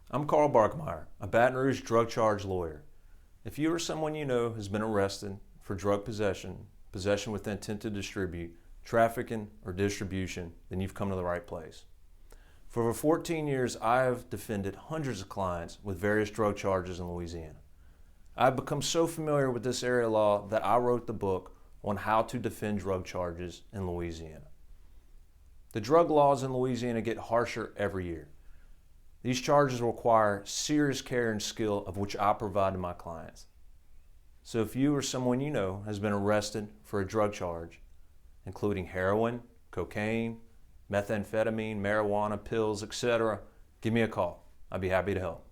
I'm Carl Barkmeyer, a Baton Rouge drug charge lawyer. If you or someone you know has been arrested for drug possession, possession with intent to distribute, trafficking, or distribution, then you've come to the right place. For over 14 years, I have defended hundreds of clients with various drug charges in Louisiana. I've become so familiar with this area of law that I wrote the book on how to defend drug charges in Louisiana. The drug laws in Louisiana get harsher every year. These charges require serious care and skill, of which I provide to my clients. So if you or someone you know has been arrested for a drug charge, including heroin, cocaine, methamphetamine, marijuana, pills, etc., give me a call. I'd be happy to help.